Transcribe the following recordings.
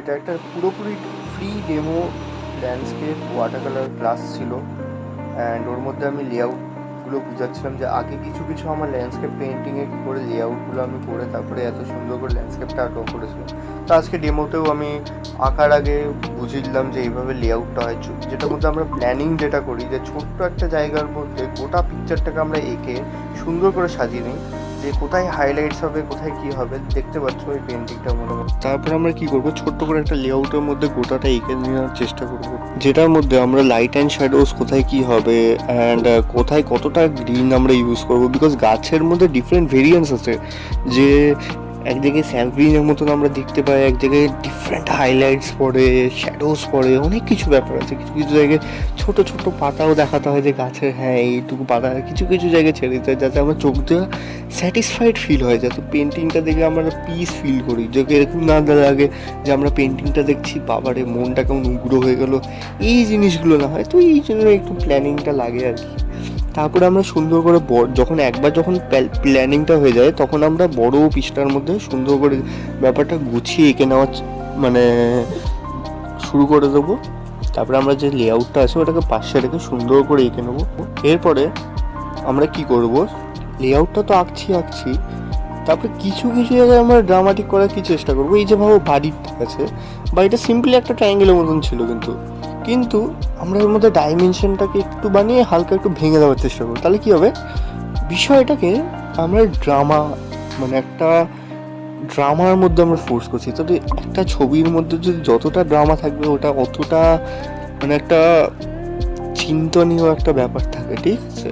এটা একটা পুরোপুরি free demo landscape water colour class ছিল। অ্যান্ড ওর মধ্যে আমি লেআউটগুলো বুঝাচ্ছিলাম যে আগে কিছু কিছু আমার ল্যান্ডস্কেপ পেন্টিংয়ে কী করে লেআউটগুলো আমি করে তারপরে এত সুন্দর করে ল্যান্ডস্কেপটা ড্র করেছিলাম। তো আজকে ডেমোতেও আমি আঁকার আগে বুঝিয়ে দিলাম যে এইভাবে লেআউটটা হয়, যেটার মধ্যে আমরা প্ল্যানিং যেটা করি যে ছোট্ট একটা জায়গার মধ্যে গোটা পিকচারটাকে আমরা এঁকে সুন্দর করে সাজিয়ে নিই, যে কোথায় হাইলাইটস হবে কোথায় কী হবে। দেখতে পাচ্ছ ওই পেন্টিংটার মধ্যে। তারপর আমরা কি করব, ছোট্ট করে একটা লেআউটের মধ্যে গোটাটা এঁকে নেওয়ার চেষ্টা করব, যেটার মধ্যে আমরা লাইট অ্যান্ড শ্যাডোজ কোথায় কি হবে অ্যান্ড কোথায় কতটা গ্রিন আমরা ইউজ করব। বিকজ গাছের মধ্যে ডিফারেন্ট ভেরিয়েন্টস আছে, যে এক জায়গায় স্যাপ গ্রিনের মতন আমরা দেখতে পাই, এক জায়গায় ডিফারেন্ট হাইলাইটস পড়ে, শ্যাডোজ পড়ে, অনেক কিছু ব্যাপার আছে। কিছু কিছু জায়গায় ছোট ছোট পাতাও দেখাতে হয় যে গাছের হ্যাঁ এইটুকু পাতা, কিছু কিছু জায়গায় ছেড়ে দিতে হয় যাতে আমার চোখ দিয়ে স্যাটিসফাইড ফিল হয়, যাতে পেন্টিংটা দেখে আমরা পিস ফিল করি, যে এরকম না লাগে যে আমরা পেন্টিংটা দেখছি বাবারে মনটা কেমন উগ্র হয়ে গেল, এই জিনিসগুলো না হয়। তো এই জন্য একটু প্ল্যানিংটা লাগে আর কি। তারপরে আমরা সুন্দর করে যখন প্ল্যানিংটা হয়ে যায় তখন আমরা বড় পিসটার মধ্যে সুন্দর করে ব্যাপারটা গুছিয়ে এঁকে নেওয়া মানে শুরু করে দেবো। তারপরে আমরা যে লেআউটটা আছে ওটাকে পাশে রেখে সুন্দর করে এঁকে নেবো। এরপরে আমরা কি করব, লেআউটটা তো আঁকছি, তারপরে কিছু কিছু জায়গায় আমরা ড্রামাটিক করার কি চেষ্টা করবো। এই যে ভাবো বাড়িটা আছে, বাড়িটা সিম্পলি একটা ট্রায়াঙ্গেলের মতন ছিল, কিন্তু আমরা এর মধ্যে ডাইমেনশনটাকে একটু বানিয়ে হালকা একটু ভেঙে দেওয়ার চেষ্টা করবো। তাহলে কি হবে, বিষয়টাকে আমরা মানে একটা ড্রামার মধ্যে আমরা ফোর্স করছি। তো একটা ছবির মধ্যে যদি যতটা ড্রামা থাকবে ওটা অতটা মানে একটা চিন্তনীয় একটা ব্যাপার থাকে, ঠিক আছে,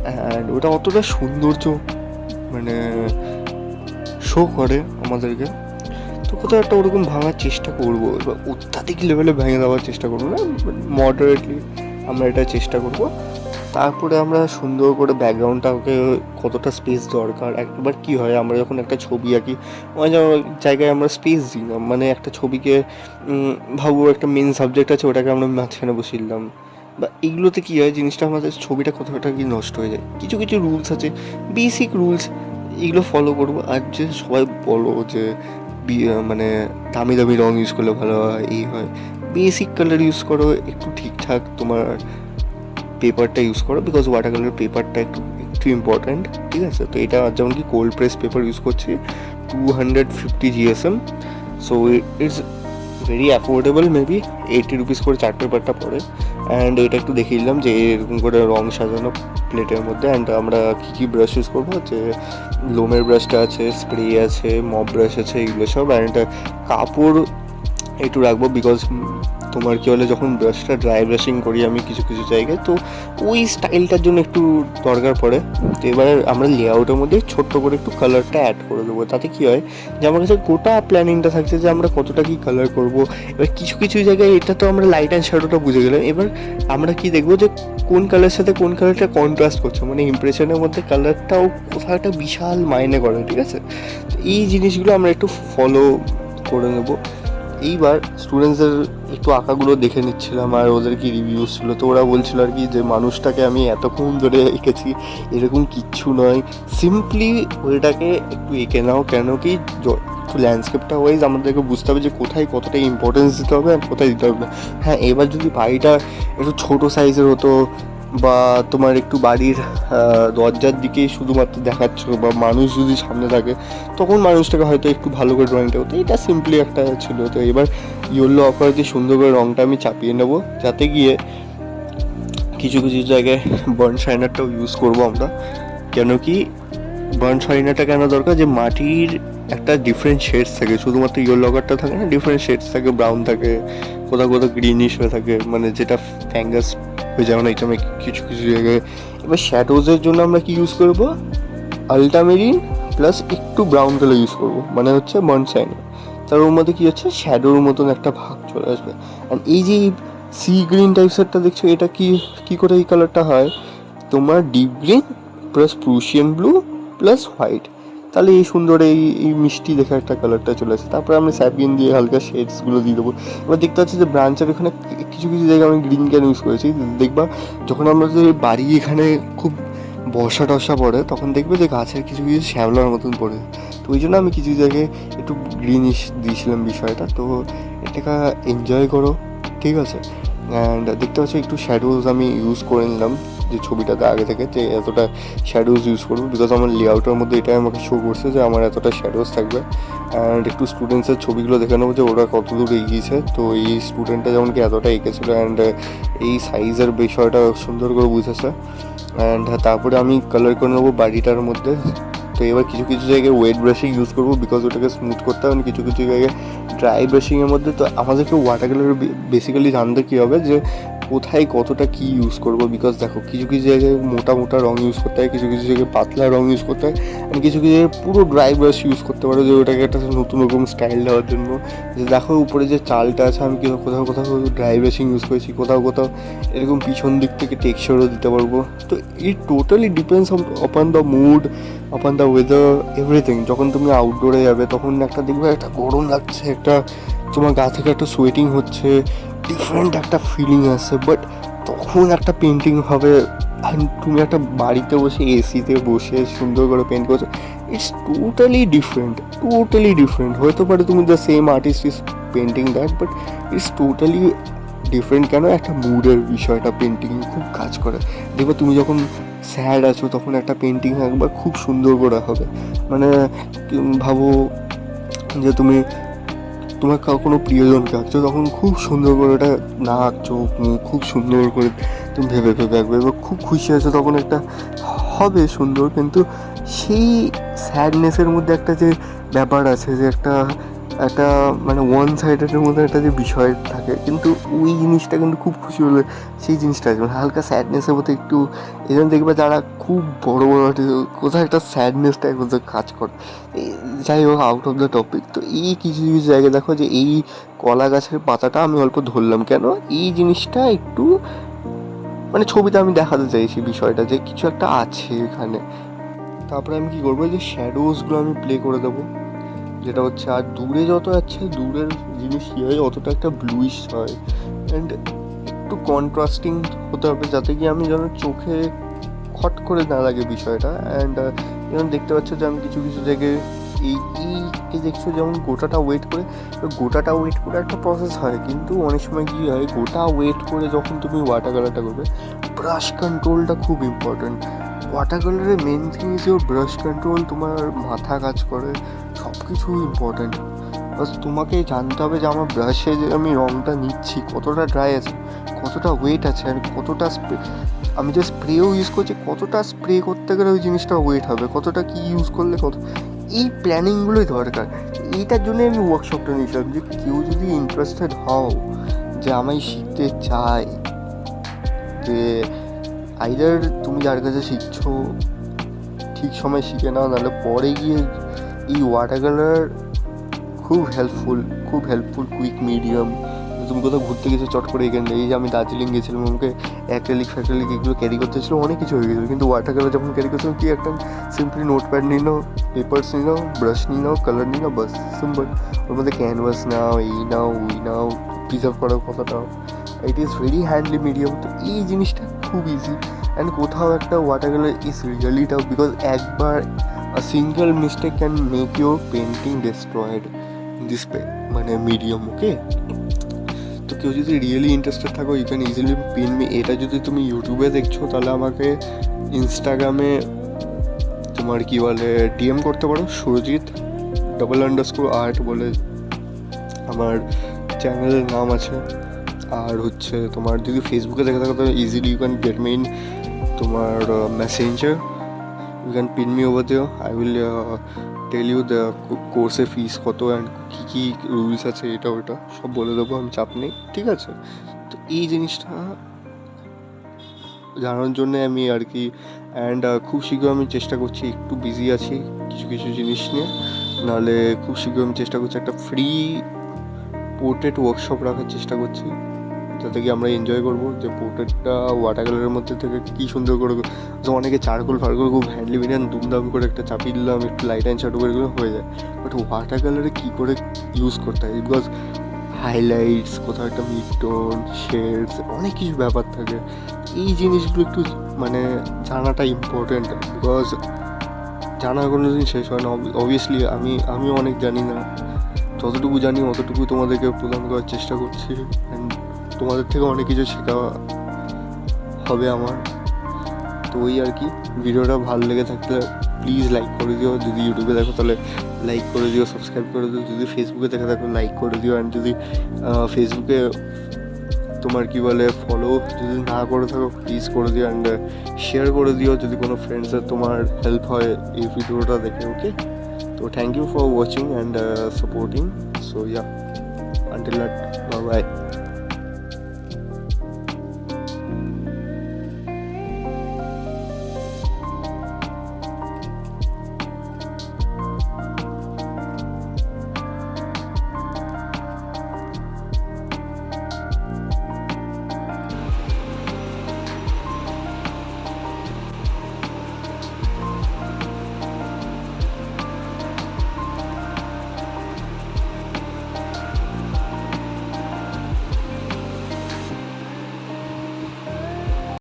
অ্যান্ড ওটা অতটা সৌন্দর্য মানে শো করে আমাদেরকে। তো কোথাও একটা ওরকম ভাঙার চেষ্টা করবো, এবার অত্যাধিক লেভেলে ভেঙে দেওয়ার চেষ্টা করবো না, মডারেটলি আমরা এটা চেষ্টা করব। তারপরে আমরা সুন্দর করে ব্যাকগ্রাউন্ডটাকে কতটা স্পেস দরকার। একবার কি হয়, আমরা যখন একটা ছবি আঁকি ওই জায়গায় আমরা স্পেস দিই না, মানে একটা ছবিকে ভাবো একটা মেন সাবজেক্ট আছে ওটাকে আমরা মাঝখানে বসিয়ে দিলাম, বা এইগুলোতে কী হয় জিনিসটা আমাদের ছবিটা কতটা কি নষ্ট হয়ে যায়। কিছু কিছু রুলস আছে, বেসিক রুলস, এগুলো ফলো করবো। আর যে সবাই বলো যে মানে দামি দামি রঙ ইউজ করলে ভালো হয়, এই হয়, বেসিক কালার ইউজ করো, একটু ঠিকঠাক তোমার পেপারটা ইউজ করো, বিকজ ওয়াটার কালার পেপারটা একটু ইম্পর্ট্যান্ট, ঠিক আছে। তো এটা যেমন কি কোল্ড প্রেস পেপার ইউজ করছি 250 GSM, so it's very affordable, maybe 80 rupees করে চার্ট পেপারটা পড়ে। অ্যান্ড এটা একটু দেখিয়ে দিলাম যে এরকম করে রং সাজানো প্লেটের মধ্যে। অ্যান্ড আমরা কী ব্রাশ ইউজ করবো, যে লোমের ব্রাশটা আছে, স্প্রে আছে, মপ ব্রাশ আছে, এগুলো সব। অ্যান্ড কাপড় একটু রাখবো, বিকজ তোমার কী হলে যখন ব্রাশটা ড্রাই ব্রাশিং করি আমি কিছু কিছু জায়গায়, তো ওই স্টাইলটার জন্য একটু দরকার পড়ে। তো এবার আমরা লেআউটের মধ্যে ছোট্ট করে একটু কালারটা অ্যাড করে দেবো। তাতে কী হয় যে আমার কাছে গোটা প্ল্যানিংটা থাকছে যে আমরা কতটা কী কালার করবো। এবার কিছু কিছু জায়গায় এটা তো আমরা লাইট অ্যান্ড শ্যাডোটা বুঝে গেলাম, এবার আমরা কি দেখবো যে কোন কালারের সাথে কোন কালারটা কন্ট্রাস্ট করছে, মানে ইমপ্রেশনের মধ্যে কালারটাও কোথাও একটা বিশাল মাইনে করে, ঠিক আছে। তো এই জিনিসগুলো আমরা একটু ফলো করে নেবো। এইবার স্টুডেন্টসদের একটু আঁকাগুলো দেখে নিচ্ছিলাম আর ওদের কি রিভিউজ ছিল, তো ওরা বলছিল আর কি যে মানুষটাকে আমি এতক্ষণ ধরে এঁকেছি, এরকম কিচ্ছু নয়, সিম্পলি ওইটাকে একটু এঁকে নাও। কেন কি একটু ল্যান্ডস্কেপটা ওয়াইজ আমাদেরকে বুঝতে হবে যে কোথায় কতটা ইম্পর্টেন্স দিতে হবে আর কোথায় দিতে হবে না। হ্যাঁ, এবার যদি বাড়িটা একটু ছোটো সাইজের হতো বা তোমার একটু বাড়ির দরজার দিকেই শুধুমাত্র দেখাচ্ছ বা মানুষ যদি সামনে থাকে তখন মানুষটাকে হয়তো একটু ভালো করে ড্রয়িংটা হতো। এটা সিম্পলি একটা ছিল। তো এবার ইয়েলো অকার দিয়ে সুন্দর করে রঙটা আমি চাপিয়ে নেবো, যাতে গিয়ে কিছু কিছু জায়গায় বার্ন শাইনারটাও ইউজ করবো আমরা। কেন কি বার্ন শাইনারটা কেন দরকার, যে মাটির একটা ডিফারেন্ট শেডস থাকে, শুধুমাত্র ইয়েলো অকারটা থাকে না, ডিফারেন্ট শেডস থাকে, ব্রাউন থাকে, কোথাও কোথাও গ্রিনিশ হয়ে থাকে, মানে যেটা ফ্যাঙ্গাস হয়ে যায় না এই কিছু কিছু জায়গায়। এবার শ্যাডোজের জন্য আমরা কি ইউজ করবো, আল্টামেরিন প্লাস একটু ব্রাউন কালার ইউজ করবো, মানে হচ্ছে বার্ন শাইনার। তার ওর মধ্যে কী হচ্ছে, শ্যাডোর মতন একটা ভাগ চলে আসবে। অ্যান্ড এই যে সি গ্রিন টাইপসেরটা দেখছো, এটা কি করে এই কালারটা হয়, তোমার deep green plus Prussian blue plus white, তাহলে এই সুন্দর এই মিষ্টি দেখে একটা কালারটা চলে আসে। তারপরে আমি স্যাপিন দিয়ে হালকা শেডসগুলো দিয়ে দেবো। এবার দেখতে পাচ্ছি যে ব্রাঞ্চের এখানে কিছু কিছু জায়গায় আমি গ্রিন ক্যান ইউজ করেছি। দেখবা যখন আমরা যে বাড়ি এখানে খুব বর্ষা টর্ষা পড়ে তখন দেখবে যে গাছের কিছু কিছু শ্যাওলার মতন পড়ে, তো ওই জন্য আমি কিছু জায়গায় একটু গ্রিনিশ দিয়েছিলাম বিষয়টা। তো এটাকে এনজয় করো, ঠিক আছে। অ্যান্ড দেখতে পাচ্ছি একটু শ্যাডোজ আমি ইউজ করে নিলাম যে ছবিটাতে আগে থেকে, যে এতটা শ্যাডোজ ইউজ করবো, বিকজ আমার লেআউটের মধ্যে এটাই আমাকে শো করছে যে আমার এতটা শ্যাডোজ থাকবে। অ্যান্ড একটু স্টুডেন্টসের ছবিগুলো দেখে নেবো যে ওরা কত দূর এগিয়েছে। তো এই স্টুডেন্টটা যেমন কি এতটা এগিয়েছিলো অ্যান্ড এই সাইজের বিষয়টা সুন্দর করে বুঝেছে। অ্যান্ড তারপরে আমি কালার করে নেবো বাড়িটার মধ্যে। তো এবার কিছু কিছু জায়গায় ওয়েট ব্রাশিং ইউজ করবো, বিকজ ওটাকে স্মুথ করতে হবে। কিছু কিছু জায়গায় ড্রাই ব্রাশিংয়ের মধ্যে তো আমাদেরকে ওয়াটার কালার বেসিক্যালি জানতে কী হবে যে কোথায় কতটা কী ইউজ করবো। বিকজ দেখো কিছু কিছু জায়গায় মোটা মোটা রঙ ইউজ করতে হয়, কিছু কিছু জায়গায় পাতলা রঙ ইউজ করতে হয়, আর কিছু কিছু জায়গায় পুরো ড্রাই ব্রাশ ইউজ করতে পারো যে ওটাকে একটা নতুন রকম স্টাইল দেওয়ার জন্য। যে দেখো উপরে যে চালটা আছে আমি কোথাও কোথাও ড্রাই ব্রাশিং ইউজ করেছি, কোথাও কোথাও এরকম পিছন দিক থেকে টেক্সচারও দিতে পারবো। তো it totally depends on the mood, on the weather, everything. যখন তুমি আউটডোরে যাবে তখন একটা দেখবে একটা গরম লাগছে, একটা তোমার গা থেকে একটা সোয়েটিং হচ্ছে, ডিফারেন্ট একটা ফিলিং আসছে। বাট তখন একটা পেন্টিং হবে and তুমি একটা বাড়িতে বসে এসিতে বসে সুন্দর করে পেন্ট করছো, ইটস টোটালি ডিফারেন্ট। হতে পারে তুমি the same artist is painting that, but it's totally different. কেন? একটা মুডের বিষয়টা পেন্টিং খুব কাজ করে। দেখবে তুমি যখন স্যাড আছো তখন একটা পেন্টিং একবার খুব সুন্দর করে হবে। মানে ভাবো যে তুমি তোমার কোনো প্রিয়জনকে আঁকছো, তখন খুব সুন্দর করে ওটা নাক চোখ মুখ খুব সুন্দর করে তুমি ভেবে ভেবে আঁকবে। এবার খুব খুশি আছো তখন একটা হবে সুন্দর, কিন্তু সেই স্যাডনেসের মধ্যে একটা যে ব্যাপার আছে, যে একটা একটা মানে ওয়ান সাইডের মধ্যে একটা যে বিষয় থাকে, কিন্তু ওই জিনিসটা কিন্তু খুব খুশি হলে সেই জিনিসটা আছে। মানে হালকা স্যাডনেসের মধ্যে একটু, এই জন্য দেখবে যারা খুব বড় বড় কোথাও একটা স্যাডনেসটা কোথাও কাজ করে। যাই হোক, আউট অফ দ্য টপিক। তো এই কিছু কিছু জায়গায় দেখো যে এই কলা গাছের পাতাটা আমি অল্প ধরলাম কেন, এই জিনিসটা একটু মানে ছবিতে আমি দেখাতে চাইছি বিষয়টা যে কিছু একটা আছে এখানে। তারপরে আমি কী করবো, যে শ্যাডোজগুলো আমি প্লে করে দেবো, যেটা হচ্ছে আর দূরে যত যাচ্ছে দূরের জিনিস কী হয় অতটা একটা ব্লুইশ হয়। অ্যান্ড একটু কন্ট্রাস্টিং হতে হবে যাতে কি আমি যেন চোখে খট করে না লাগে বিষয়টা। অ্যান্ড যেমন দেখতে পাচ্ছ যে আমি কিছু কিছু জায়গায় এই দেখছো যেমন গোটাটা ওয়েট করে একটা প্রসেস হয়, কিন্তু অনেক সময় কী হয় গোটা ওয়েট করে যখন তুমি ওয়াটার কালারটা করবে, ব্রাশ কন্ট্রোলটা খুব ইম্পর্ট্যান্ট। ওয়াটার কালারের main thing is your brush control. তোমার মাথা কাজ করে, সব কিছু ইম্পর্ট্যান্ট। বাস তোমাকে জানতে হবে যে আমার ব্রাশে যে আমি রঙটা নিচ্ছি কতটা ড্রাই আছে, কতটা ওয়েট আছে, আর কতটা আমি যে স্প্রেও ইউজ করছি, কতটা স্প্রে করতে গেলে ওই জিনিসটা ওয়েট হবে, কতটা কী ইউজ করলে কত, এই প্ল্যানিংগুলোই দরকার। এইটার জন্যই আমি ওয়ার্কশপটা নিয়েছিলাম, যে কেউ যদি ইন্টারেস্টেড হও যে আমি শিখতে চাই, যে আইদার তুমি যার কাছে শিখছো ঠিক সময় শিখে নাও, নাহলে পরে গিয়ে এই ওয়াটার কালার খুব হেল্পফুল কুইক মিডিয়াম। তুমি কোথাও ঘুরতে গেছো চট করে এখানে, এই যে আমি দার্জিলিং গেছিলাম, আমাকে অ্যাক্রেলিক এগুলো ক্যারি করতে ছিল, অনেক কিছু হয়ে গেছিলো, কিন্তু ওয়াটার কালার যখন ক্যারি করছিলাম কি একটা সিম্পলি নোটপ্যাড নিয়ে নাও, পেপারস নিয়ে নাও, ব্রাশ নিয়ে নাও, কালার নিয়ে নাও, বাস সিম্পল। ওর মধ্যে ক্যানভাস নাও, এই নাও ওই নাও, প্রিজার্ভ করার কথাটাও, ইট ইজ ভেরি হ্যান্ডলি মিডিয়াম। তো এই জিনিসটা খুব ইজি। অ্যান্ড কোথাও একটা water colour is really tough, because একবার a single mistake can make your painting destroyed in this মানে মিডিয়াম। ওকে, তো কেউ যদি রিয়েলি ইন্টারেস্টেড থাকো you can easily pin me. এটা যদি তুমি ইউটিউবে দেখছো তাহলে আমাকে ইনস্টাগ্রামে তোমার কী বলে ডিএম করতে পারো, সুরজিৎ _art বলে আমার চ্যানেলের নাম আছে। আর হচ্ছে তোমার যদি ফেসবুকে দেখে থাকো তাহলে easily you can get me in তোমার messenger, you can pin me over there. I will tell you the কোর্সের ফিস কত অ্যান্ড কী কী রুলস আছে, এটা ওটা সব বলে দেবো, আমি চাপ নেই, ঠিক আছে। তো এই জিনিসটা জানানোর জন্যে আমি আর কি। অ্যান্ড খুব শীঘ্র আমি চেষ্টা করছি, একটু বিজি আছি কিছু কিছু জিনিস নিয়ে, নাহলে খুব শীঘ্র আমি চেষ্টা করছি একটা ফ্রি পোর্ট্রেট ওয়ার্কশপ রাখার চেষ্টা করছি, যাতে কি আমরা এনজয় করবো যে পোর্ট্রেটটা ওয়াটার কালারের মধ্যে থেকে কী সুন্দর করে। তো অনেকে চারকোল খুব হ্যান্ডলি মিডিয়ান দুমদাম করে একটা চাপিয়ে দিলাম, একটু লাইট অ্যান্ড শ্যাডো করে হয়ে যায়। বাট ওয়াটার কালারে কী করে ইউজ করতে হয়, বিকজ হাইলাইটস, কোথাও একটা মিড টোন, শেডস, অনেক কিছু ব্যাপার থাকে। এই জিনিসগুলো একটু মানে জানাটা ইম্পর্টেন্ট, বিকজ জানার কোনো দিন শেষ হয় না। অবভিয়াসলি আমি অনেক জানি না, যতটুকু জানি অতটুকু তোমাদেরকে প্রদান করার চেষ্টা করছি, অ্যান্ড তোমাদের থেকে অনেক কিছু শেখা হবে আমার। তো ওই আর কি, ভিডিওটা ভালো লেগে থাকলে প্লিজ লাইক করে দিও, যদি ইউটিউবে দেখো তাহলে লাইক করে দিও, সাবস্ক্রাইব করে দিও, যদি ফেসবুকে দেখে থাকো লাইক করে দিও, অ্যান্ড যদি ফেসবুকে তোমার কি বলে ফলো যদি না করে থাকো প্লিজ করে দিও, অ্যান্ড শেয়ার করে দিও যদি কোনো ফ্রেন্ডসের তোমার হেল্প হয় এই ভিডিওটা দেখে। ওকে, তো thank you for watching and supporting. So yeah, until that, bye by.